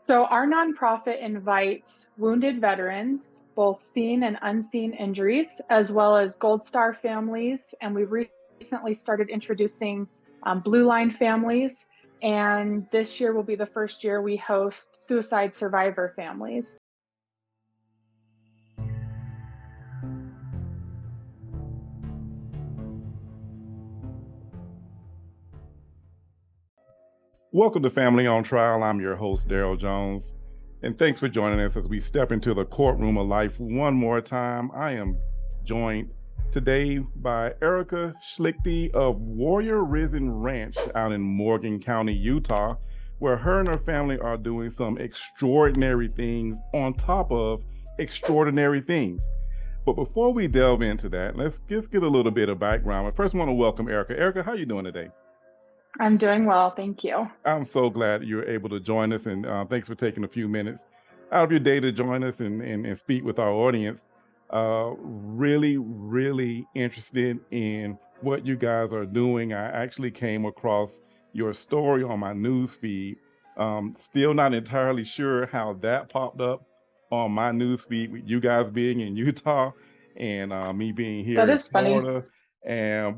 So, our nonprofit invites wounded veterans, both seen and unseen injuries, as well as Gold Star families. And we recently started introducing Blue Line families. And this year will be the first year we host suicide survivor families. Welcome to Family on Trial. I'm your host, Daryl Jones, and thanks for joining us as we step into the courtroom of life one more time. I am joined today by Erica Schlichte of Warrior Rizen Ranch out in Morgan County, Utah, where her and her family are doing some extraordinary things on top of extraordinary things. But before we delve into that, let's just get a little bit of background. I first want to welcome Erica. Erica, how are you doing today? I'm doing well, thank you. I'm so glad you're able to join us, and thanks for taking a few minutes out of your day to join us and speak with our audience. Really interested in what you guys are doing. I actually came across your story on my news feed. Still not entirely sure how that popped up on my news feed with you guys being in Utah and me being here That in is funny. Florida.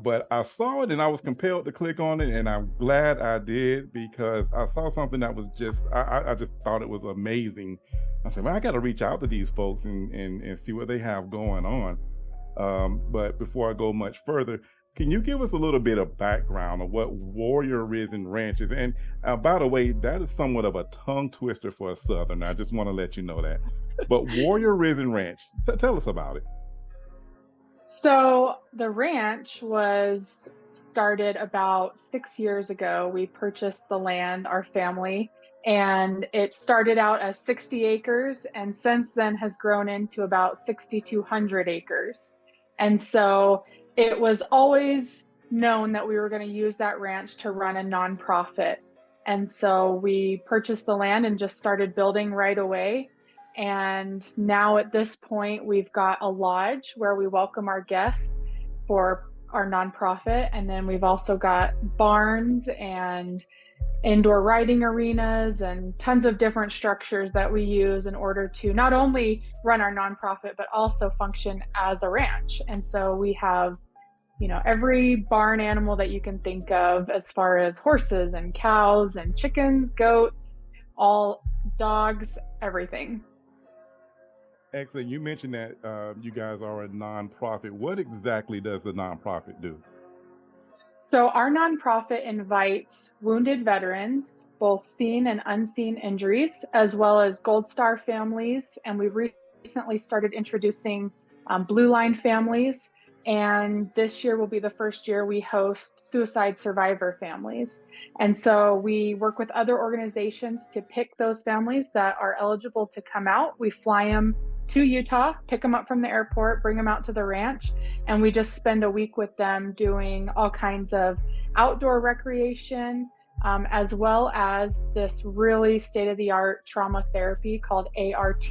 But I saw it and I was compelled to click on it, and I'm glad I did because I saw something that was just I just thought it was amazing. I said, man, I got to reach out to these folks and see what they have going on. But before I go much further, can you give us a little bit of background of what Warrior Rizen Ranch is? And by the way, that is somewhat of a tongue twister for a Southerner. I just want to let you know that. But Warrior Rizen Ranch, tell us about it. So the ranch was started about 6 years ago. We purchased the land, our family, and it started out as 60 acres and since then has grown into about 6,200 acres. And so it was always known that we were going to use that ranch to run a nonprofit. And so we purchased the land and just started building right away. And now at this point, we've got a lodge where we welcome our guests for our nonprofit. And then we've also got barns and indoor riding arenas and tons of different structures that we use in order to not only run our nonprofit, but also function as a ranch. And so we have, every barn animal that you can think of, as far as horses and cows and chickens, goats, all dogs, everything. Excellent. You mentioned that you guys are a nonprofit. What exactly does the nonprofit do? So, our nonprofit invites wounded veterans, both seen and unseen injuries, as well as Gold Star families. And we recently started introducing Blue Line families. And this year will be the first year we host suicide survivor families. And so we work with other organizations to pick those families that are eligible to come out. We fly them to Utah, pick them up from the airport, bring them out to the ranch, and we just spend a week with them doing all kinds of outdoor recreation, as well as this really state-of-the-art trauma therapy called ART.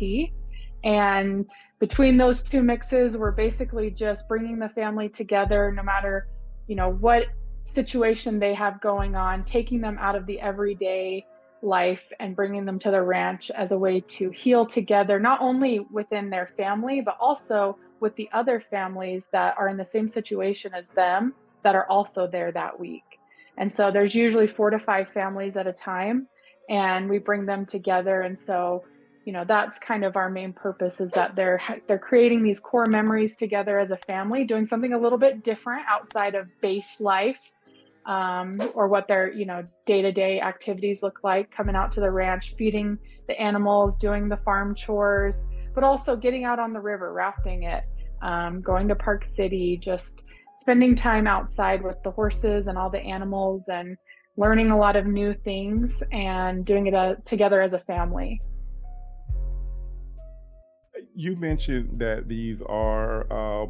And between those two mixes, we're basically just bringing the family together, no matter, what situation they have going on, taking them out of the everyday life and bringing them to the ranch as a way to heal together, not only within their family, but also with the other families that are in the same situation as them that are also there that week. And so there's usually 4 to 5 families at a time, and we bring them together. And so, that's kind of our main purpose, is that they're creating these core memories together as a family, doing something a little bit different outside of base life, or what their day-to-day activities look like, coming out to the ranch, feeding the animals, doing the farm chores, but also getting out on the river, rafting it, going to Park City, just spending time outside with the horses and all the animals and learning a lot of new things and doing it together as a family. You mentioned that these are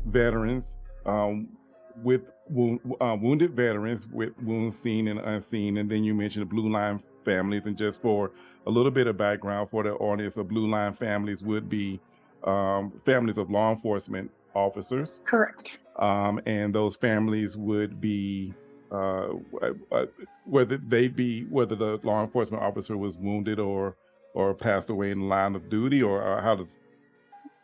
veterans with wounded veterans with wounds seen and unseen, and then you mentioned the Blue Line families. And just for a little bit of background for the audience, of Blue Line families would be families of law enforcement officers. Correct. And those families would be uh, whether whether the law enforcement officer was wounded or passed away in the line of duty, or how does?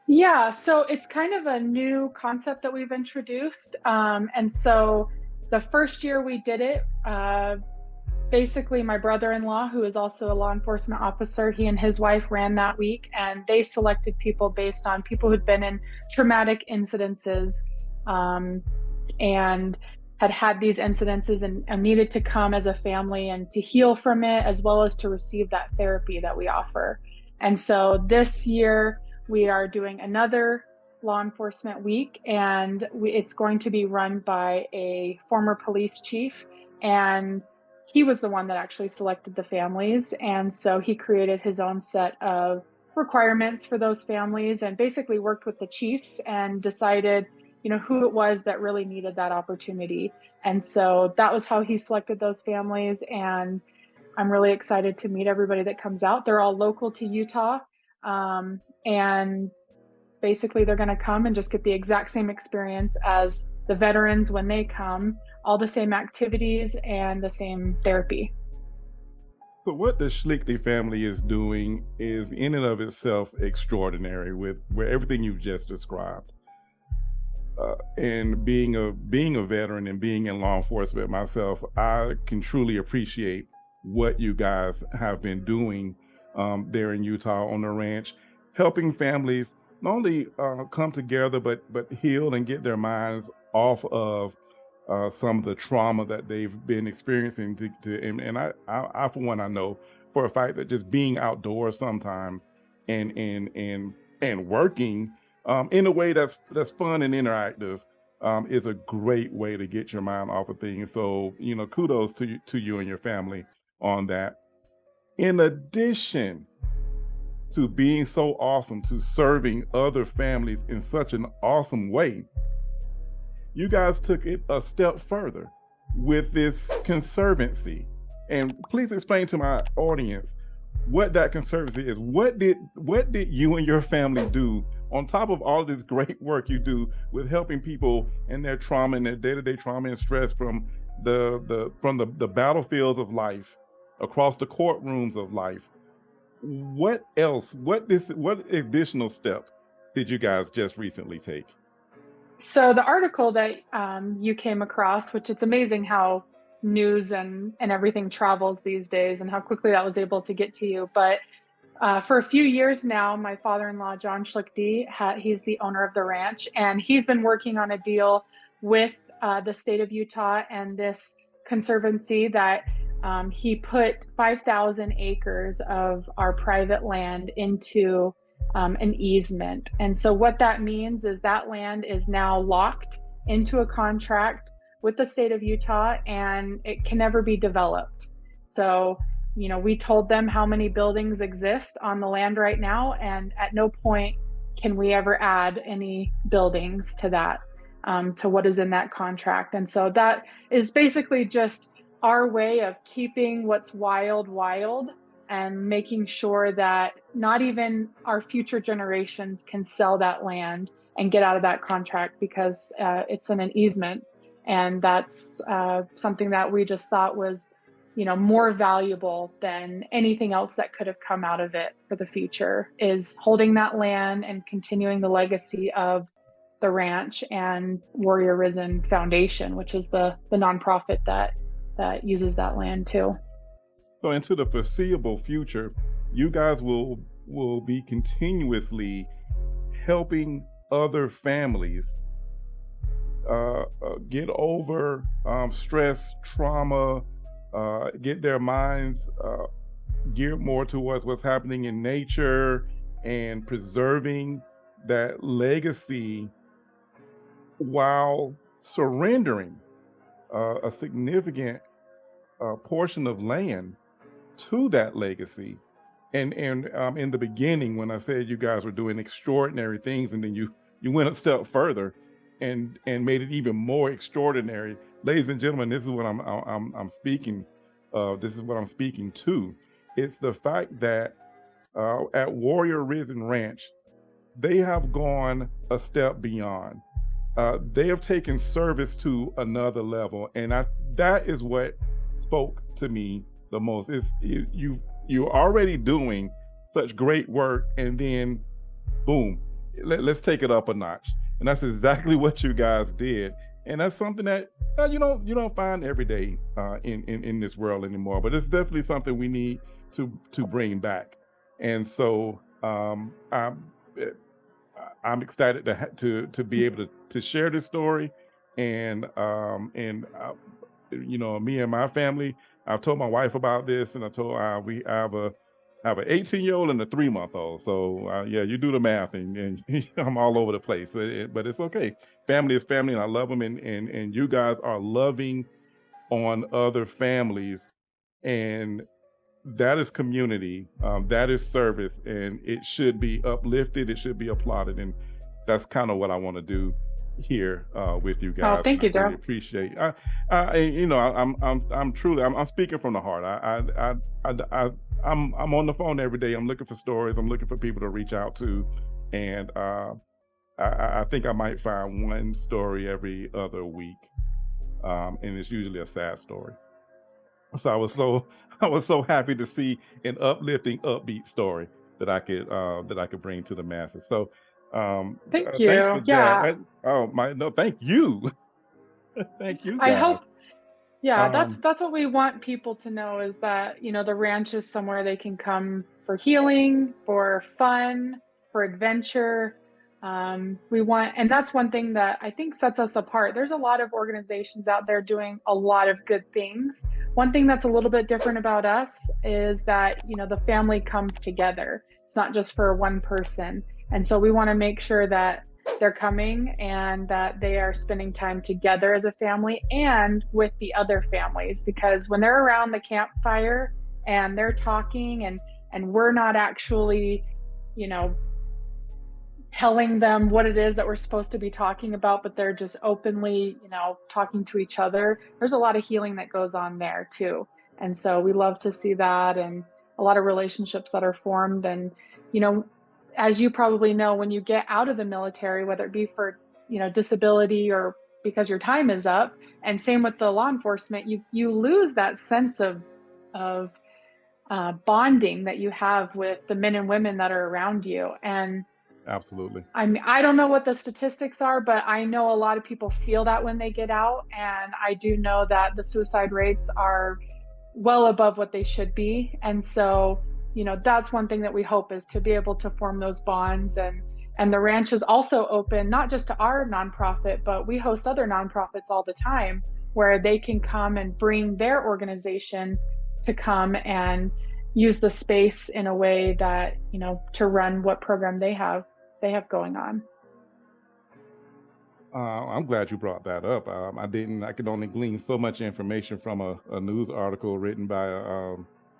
Yeah, so it's kind of a new concept that we've introduced. And so the first year we did it, basically my brother-in-law, who is also a law enforcement officer, he and his wife ran that week, and they selected people based on people who'd been in traumatic incidences, um, and had these incidences and needed to come as a family and to heal from it, as well as to receive that therapy that we offer. And so this year we are doing another law enforcement week, and it's going to be run by a former police chief, and he was the one that actually selected the families. And so he created his own set of requirements for those families and basically worked with the chiefs and decided, who it was that really needed that opportunity. And so that was how he selected those families. And I'm really excited to meet everybody that comes out. They're all local to Utah. And basically they're going to come and just get the exact same experience as the veterans when they come, all the same activities and the same therapy. So what the Schlichte family is doing is in and of itself extraordinary with where everything you've just described. And being a veteran and being in law enforcement myself, I can truly appreciate what you guys have been doing there in Utah on the ranch, helping families not only come together but heal and get their minds off of some of the trauma that they've been experiencing. And I for one, I know for a fact that just being outdoors sometimes and working in a way that's fun and interactive is a great way to get your mind off of things. So kudos to you and your family on that. In addition to being so awesome, to serving other families in such an awesome way, you guys took it a step further with this conservancy. And please explain to my audience what that conservancy is. What did you and your family do on top of all this great work you do with helping people in their trauma and their day-to-day trauma and stress from the battlefields of life, across the courtrooms of life? What else? What additional step did you guys just recently take? So the article that you came across, which it's amazing how news and everything travels these days and how quickly that was able to get to you. But for a few years now, my father-in-law, John Schlichte, he's the owner of the ranch, and he's been working on a deal with the state of Utah and this conservancy that he put 5,000 acres of our private land into an easement. And so what that means is that land is now locked into a contract with the state of Utah, and it can never be developed. So, we told them how many buildings exist on the land right now, and at no point can we ever add any buildings to that, to what is in that contract. And so that is basically just our way of keeping what's wild, wild, and making sure that not even our future generations can sell that land and get out of that contract because it's in an easement. And that's something that we just thought was, more valuable than anything else that could have come out of it for the future, is holding that land and continuing the legacy of the ranch and Warrior Rizen Foundation, which is the nonprofit that uses that land too. So into the foreseeable future, you guys will be continuously helping other families get over stress, trauma, get their minds geared more towards what's happening in nature and preserving that legacy while surrendering a significant portion of land to that legacy. And in the beginning, when I said you guys were doing extraordinary things, and then you went a step further and made it even more extraordinary. Ladies and gentlemen, this is what I'm speaking. This is what I'm speaking to. It's the fact that at Warrior Rizen Ranch, they have gone a step beyond. they have taken service to another level, and that is what spoke to me the most. Is you're already doing such great work, and then boom, let's take it up a notch, and that's exactly what you guys did, and that's something that you don't find every day in this world anymore. But it's definitely something we need to bring back, and so eh, I'm excited to be able to share this story, and me and my family. I've told my wife about this, and we have an 18-year-old and a 3-month old. So yeah, you do the math, and I'm all over the place. But it's okay. Family is family, and I love them, and you guys are loving on other families, and that is community, that is service, and it should be uplifted, it should be applauded, and that's kind of what I want to do here with you Oh, guys. And thank I you, really Daryl. appreciate. I'm truly, I'm speaking from the heart. I'm on the phone every day. I'm looking for stories. I'm looking for people to reach out to, and I think I might find one story every other week, and it's usually a sad story. So I was so happy to see an uplifting, upbeat story that I could bring to the masses. So Thank thanks for you. that. Yeah, Oh my, no, thank you, thank you I guys. hope. Yeah, Um, that's what we want people to know is that, the ranch is somewhere they can come for healing, for fun, for adventure. We want, and that's one thing that I think sets us apart. There's a lot of organizations out there doing a lot of good things. One thing that's a little bit different about us is that, the family comes together. It's not just for one person. And so we want to make sure that they're coming and that they are spending time together as a family and with the other families, because when they're around the campfire and they're talking and we're not actually, you know telling them what it is that we're supposed to be talking about, but they're just openly, talking to each other, there's a lot of healing that goes on there too. And so we love to see that, and a lot of relationships that are formed. And, you know, as you probably know, when you get out of the military, whether it be for, disability or because your time is up, and same with the law enforcement, you lose that sense of bonding that you have with the men and women that are around you. And Absolutely. I mean, I don't know what the statistics are, but I know a lot of people feel that when they get out. And I do know that the suicide rates are well above what they should be. And so, that's one thing that we hope is to be able to form those bonds. And the ranch is also open, not just to our nonprofit, but we host other nonprofits all the time where they can come and bring their organization to come and use the space in a way that, to run what program they have going on. I'm glad you brought that up. I could only glean so much information from a news article written by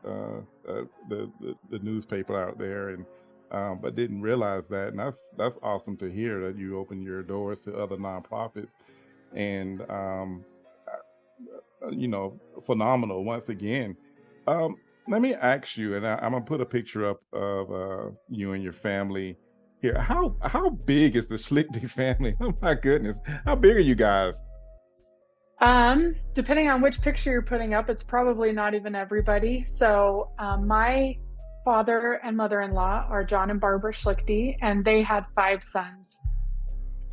the newspaper out there, and but didn't realize that. And that's awesome to hear that you open your doors to other nonprofits, and phenomenal once again. Um, Let me ask you, and I'm gonna put a picture up of you and your family here. How big is the Schlichte family? Oh my goodness, how big are you guys? Depending on which picture you're putting up, it's probably not even everybody. So, my father and mother-in-law are John and Barbara Schlichte, and they had 5 sons.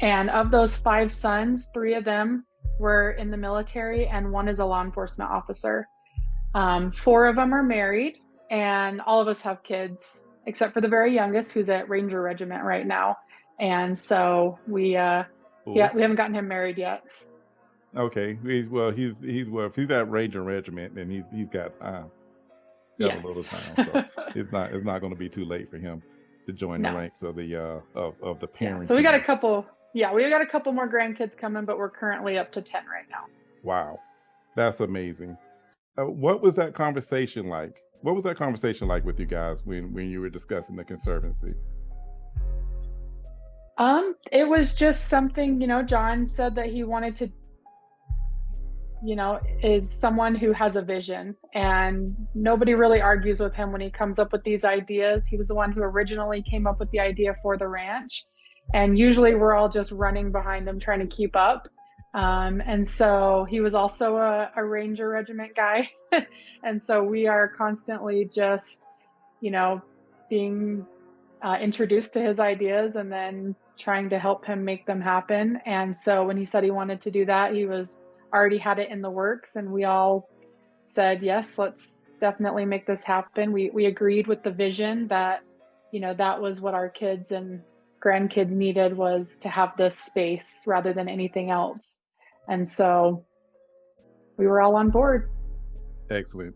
And of those 5 sons, 3 of them were in the military, and one is a law enforcement officer. 4 of them are married, and all of us have kids, except for the very youngest, who's at Ranger Regiment right now. And so yeah, Cool. we haven't gotten him married yet. Okay. If he's at Ranger Regiment, then he's got a Yes. little time. So it's not going to be too late for him to join the No. ranks of the of the Yeah. So we got a parenting. couple. Yeah, we got a couple more grandkids coming, but we're currently up to 10 right now. Wow, that's amazing. What was that conversation like? What was that conversation like with you guys when you were discussing the conservancy? It was just something, John said that he wanted to, is someone who has a vision, and nobody really argues with him when he comes up with these ideas. He was the one who originally came up with the idea for the ranch. And usually we're all just running behind him trying to keep up. And so he was also a Ranger Regiment guy. And so we are constantly just, you know, being introduced to his ideas and then trying to help him make them happen. And so when he said he wanted to do that, he was already had it in the works, and we all said, yes, let's definitely make this happen. We agreed with the vision that, that was what our kids and grandkids needed, was to have this space rather than anything else. And so we were all on board. Excellent.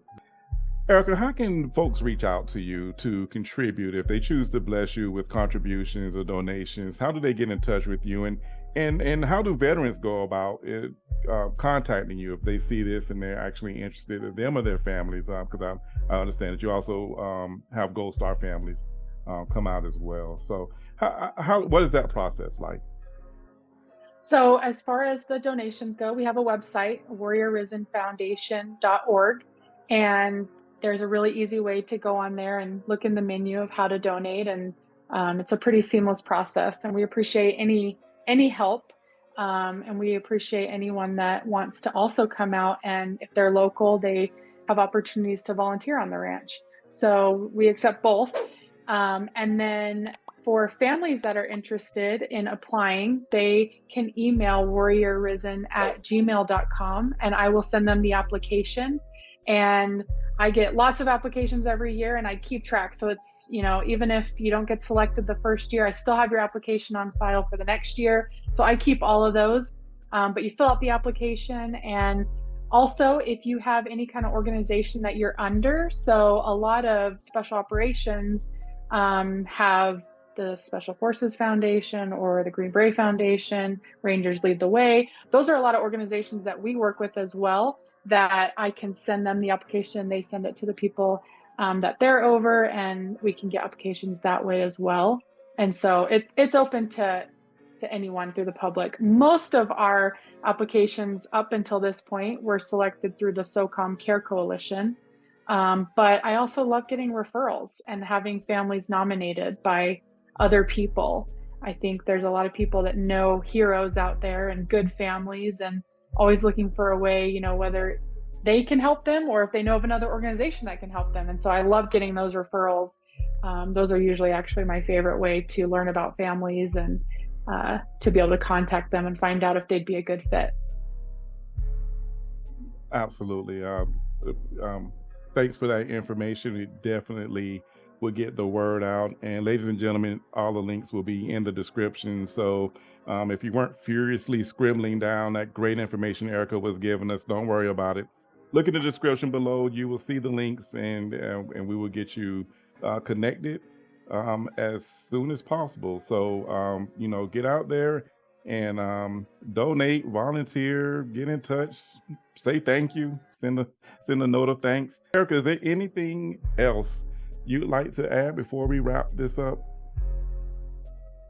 Erica, how can folks reach out to you to contribute if they choose to bless you with contributions or donations? How do they get in touch with you, and how do veterans go about it, contacting you if they see this and they're actually interested in them or their families? Because I understand that you also have Gold Star families come out as well. So how what is that process like? So as far as the donations go, we have a website, warriorrizenfoundation.org, and there's a really easy way to go on there and look in the menu of how to donate, and it's a pretty seamless process. And we appreciate any help, and we appreciate anyone that wants to also come out, and if they're local, they have opportunities to volunteer on the ranch. So we accept both. And then for families that are interested in applying, they can email warriorrizen@gmail.com, and I will send them the application. And I get lots of applications every year, and I keep track. So it's, even if you don't get selected the first year, I still have your application on file for the next year. So I keep all of those. But you fill out the application, and also if you have any kind of organization that you're under. So a lot of special operations have the Special Forces Foundation or the Green Beret Foundation, Rangers Lead the Way. Those are a lot of organizations that we work with as well, that I can send them the application. They send it to the people that they're over, and we can get applications that way as well. And so it's open to anyone through the public. Most of our applications up until this point were selected through the SOCOM Care Coalition. But I also love getting referrals and having families nominated by other people. I think there's a lot of people that know heroes out there and good families, and always looking for a way, whether they can help them or if they know of another organization that can help them. And so I love getting those referrals. Those are usually actually my favorite way to learn about families and to be able to contact them and find out if they'd be a good fit. Absolutely. Thanks for that information. It definitely will get the word out. And ladies and gentlemen, all the links will be in the description. So if you weren't furiously scribbling down that great information Erica was giving us, don't worry about it. Look at the description below. You will see the links, and we will get you connected as soon as possible. So get out there and donate, volunteer, get in touch, say thank you, send a note of thanks. Erica, is there anything else you'd like to add before we wrap this up?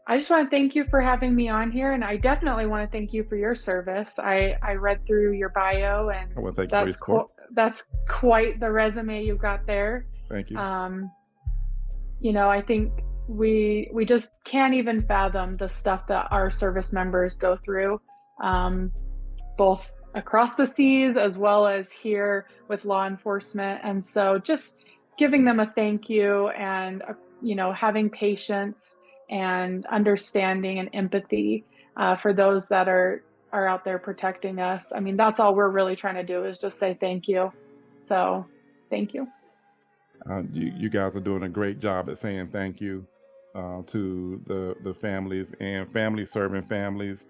I just want to thank you for having me on here, and I definitely want to thank you for your service. I read through your bio, and I want to thank you for your support. That's quite the resume you've got there. Thank you. I think we just can't even fathom the stuff that our service members go through, both across the seas as well as here with law enforcement. And so just giving them a thank you, and having patience and understanding and empathy for those that are out there protecting us. I mean, that's all we're really trying to do, is just say thank you. So thank you. You guys are doing a great job at saying thank you to the families and families serving families.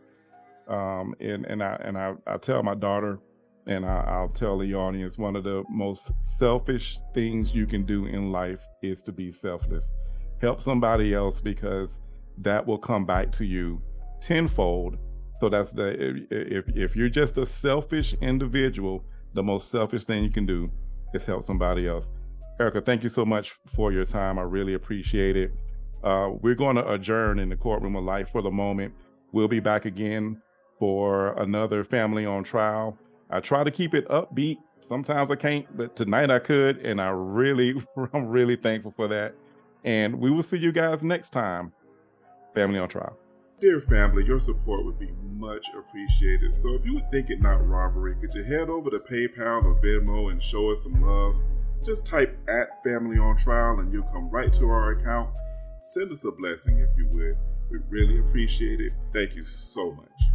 And I tell my daughter, and I'll tell the audience, one of the most selfish things you can do in life is to be selfless. Help somebody else, because that will come back to you tenfold. So that's if you're just a selfish individual, the most selfish thing you can do is help somebody else. Erica, thank you so much for your time. I really appreciate it. We're going to adjourn in the courtroom of life for the moment. We'll be back again for another family on trial. I try to keep it upbeat. Sometimes I can't, but tonight I could, and I'm really thankful for that. And we will see you guys next time. Family on Trial. Dear family, your support would be much appreciated. So if you would think it not robbery, could you head over to PayPal or Venmo and show us some love? Just type at Family on Trial and you'll come right to our account. Send us a blessing if you would. We'd really appreciate it. Thank you so much.